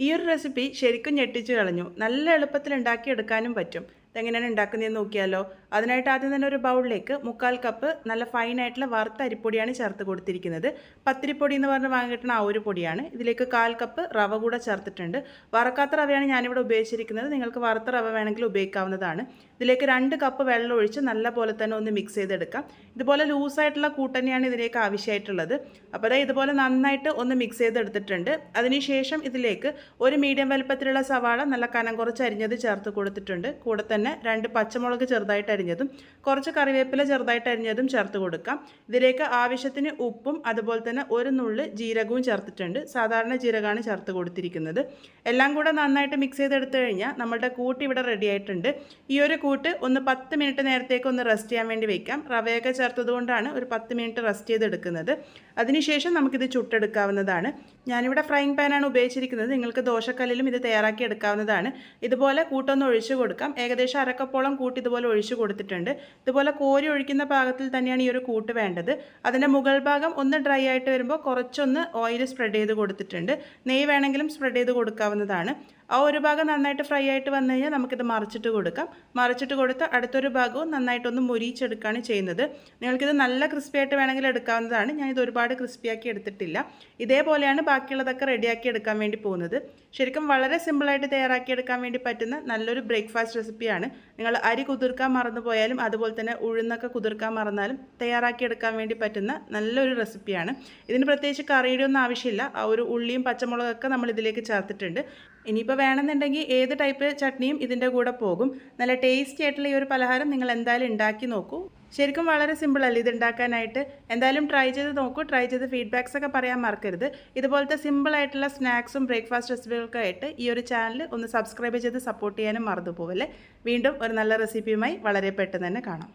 ഈ ഒരു റെസിപ്പി ശരിക്കും ഞെട്ടിച്ചു കളഞ്ഞു. നല്ല എളുപ്പത്തിൽ ഉണ്ടാക്കിയെടുക്കാനും പറ്റും. ഇതെങ്ങനെയാണ് ഉണ്ടാക്കുന്നതെന്ന് നോക്കിയാലോ. അതിനായിട്ട് ആദ്യം തന്നെ ഒരു ബൗളിലേക്ക് 1/4 കപ്പ് നല്ല ഫൈനായിട്ടുള്ള വറുത്ത അരിപ്പൊടിയാണ് ചേർത്ത് കൊടുത്തിരിക്കുന്നത്. പത്തിരിപ്പൊടി എന്ന് പറഞ്ഞ് വാങ്ങി കിട്ടുന്ന ആ ഒരു പൊടിയാണ്. ഇതിലേക്ക് 1/4 കപ്പ് റവ കൂടെ ചേർത്തിട്ടുണ്ട്. വറക്കാത്ത റവയാണ് ഞാനിവിടെ ഉപയോഗിച്ചിരിക്കുന്നത്. നിങ്ങൾക്ക് വറുത്ത റവ വേണമെങ്കിൽ ഉപയോഗിക്കാവുന്നതാണ്. ഇതിലേക്ക് 2 കപ്പ് വെള്ളം ഒഴിച്ച് നല്ല പോലെ തന്നെ ഒന്ന് മിക്സ് ചെയ്തെടുക്കാം. ഇതുപോലെ ലൂസായിട്ടുള്ള കൂട്ട് തന്നെയാണ് ഇതിലേക്ക് ആവശ്യമായിട്ടുള്ളത്. അപ്പോൾ അതായത് ഇതുപോലെ നന്നായിട്ട് ഒന്ന് മിക്സ് ചെയ്തെടുത്തിട്ടുണ്ട്. അതിനുശേഷം ഇതിലേക്ക് ഒരു മീഡിയം വലുപ്പത്തിലുള്ള സവാള നല്ല കനം കുറച്ച് അരിഞ്ഞത് ചേർത്ത് കൊടുത്തിട്ടുണ്ട്. കൂടെ തന്നെ 2 പച്ചമുളക് ചെറുതായിട്ട് അരിഞ്ഞതും കുറച്ച് കറിവേപ്പില ചെറുതായിട്ട് അരിഞ്ഞതും ചേർത്ത് കൊടുക്കാം. ഇതിലേക്ക് ആവശ്യത്തിന് ഉപ്പും അതുപോലെ തന്നെ ഒരു നുള്ള് ജീരകവും ചേർത്തിട്ടുണ്ട്. സാധാരണ ജീരകമാണ് ചേർത്ത് കൊടുത്തിരിക്കുന്നത്. എല്ലാം കൂടെ നന്നായിട്ട് മിക്സ് ചെയ്തെടുത്തു കഴിഞ്ഞാൽ നമ്മുടെ കൂട്ട് ഇവിടെ റെഡി ആയിട്ടുണ്ട്. ഈ ഒരു കൂട്ട് ഒന്ന് 10 മിനിറ്റ് നേരത്തേക്ക് ഒന്ന് റെസ്റ്റ് ചെയ്യാൻ വേണ്ടി വെക്കാം. റവയൊക്കെ ചേർത്തത് കൊണ്ടാണ് ഒരു 10 മിനിറ്റ് റെസ്റ്റ് ചെയ്തെടുക്കുന്നത്. അതിനുശേഷം നമുക്കിത് ചുട്ടെടുക്കാവുന്നതാണ്. ഞാനിവിടെ ഫ്രൈങ് പാനാണ് ഉപയോഗിച്ചിരിക്കുന്നത്. നിങ്ങൾക്ക് ദോശക്കല്ലിലും ഇത് തയ്യാറാക്കി എടുക്കാവുന്നതാണ്. ഇതുപോലെ കൂട്ടൊന്ന് ഒഴിച്ചു കൊടുക്കാം. ഏകദേശം 1/2 കപ്പോളം കൂട്ട് ഇതുപോലെ ഒഴിച്ചു കൊടുത്തിട്ടുണ്ട്. ഇതുപോലെ കോരി ഒഴിക്കുന്ന പാകത്തിൽ തന്നെയാണ് ഈ ഒരു കൂട്ട് വേണ്ടത്. അതിൻ്റെ മുകൾ ഭാഗം ഒന്ന് ഡ്രൈ ആയിട്ട് വരുമ്പോൾ കുറച്ചൊന്ന് ഓയിൽ സ്പ്രെഡ് ചെയ്ത് കൊടുത്തിട്ടുണ്ട്. നെയ്യ് വേണമെങ്കിലും സ്പ്രെഡ് ചെയ്ത് കൊടുക്കാവുന്നതാണ്. ആ ഒരു ഭാഗം നന്നായിട്ട് ഫ്രൈ ആയിട്ട് വന്നു കഴിഞ്ഞാൽ നമുക്കിത് മറിച്ചിട്ട് കൊടുക്കാം. മറിച്ചിട്ട് കൊടുത്ത് അടുത്തൊരു ഭാഗവും നന്നായിട്ടൊന്ന് മുരിച്ചെടുക്കുകയാണ് ചെയ്യുന്നത്. നിങ്ങൾക്കിത് നല്ല ക്രിസ്പി ആയിട്ട് വേണമെങ്കിൽ എടുക്കാവുന്നതാണ്. ഞാനിത് ഒരുപാട് ക്രിസ്പിയാക്കി എടുത്തിട്ടില്ല. ഇതേപോലെയാണ് ബാക്കിയുള്ളതൊക്കെ റെഡിയാക്കി എടുക്കാൻ വേണ്ടി പോകുന്നത്. ശരിക്കും വളരെ സിമ്പിളായിട്ട് തയ്യാറാക്കി എടുക്കാൻ വേണ്ടി പറ്റുന്ന നല്ലൊരു ബ്രേക്ക്ഫാസ്റ്റ് റെസിപ്പിയാണ്. നിങ്ങൾ അരി കുതിർക്കാൻ മറന്നു പോയാലും അതുപോലെ തന്നെ ഉഴുന്നൊക്കെ കുതിർക്കാൻ മറന്നാലും തയ്യാറാക്കി എടുക്കാൻ വേണ്ടി പറ്റുന്ന നല്ലൊരു റെസിപ്പിയാണ്. ഇതിന് പ്രത്യേകിച്ച് കറിയുടെ ഒന്നും ആവശ്യമില്ല. ആ ഒരു ഉള്ളിയും പച്ചമുളകൊക്കെ നമ്മൾ ഇതിലേക്ക് ചേർത്തിട്ടുണ്ട്. ഇനിയിപ്പോൾ വേണമെന്നുണ്ടെങ്കിൽ ഏത് ടൈപ്പ് ചട്നിയും ഇതിൻ്റെ കൂടെ പോകും. നല്ല ടേസ്റ്റി ആയിട്ടുള്ള ഈ ഒരു പലഹാരം നിങ്ങൾ എന്തായാലും ഉണ്ടാക്കി നോക്കൂ. ശരിക്കും വളരെ സിമ്പിളല്ലേ ഇത് ഉണ്ടാക്കാനായിട്ട്. എന്തായാലും ട്രൈ ചെയ്ത് നോക്കൂ. ട്രൈ ചെയ്ത് ഫീഡ്ബാക്സ് ഒക്കെ പറയാൻ മറക്കരുത്. ഇതുപോലത്തെ സിമ്പിളായിട്ടുള്ള സ്നാക്സും ബ്രേക്ക്ഫാസ്റ്റ് റെസിപ്പികൾക്കായിട്ട് ഈ ഒരു ചാനൽ ഒന്ന് സബ്സ്ക്രൈബ് ചെയ്ത് സപ്പോർട്ട് ചെയ്യാനും മറന്നു പോകല്ലേ. വീണ്ടും ഒരു നല്ല റെസിപ്പിയുമായി വളരെ പെട്ടെന്ന് തന്നെ കാണാം.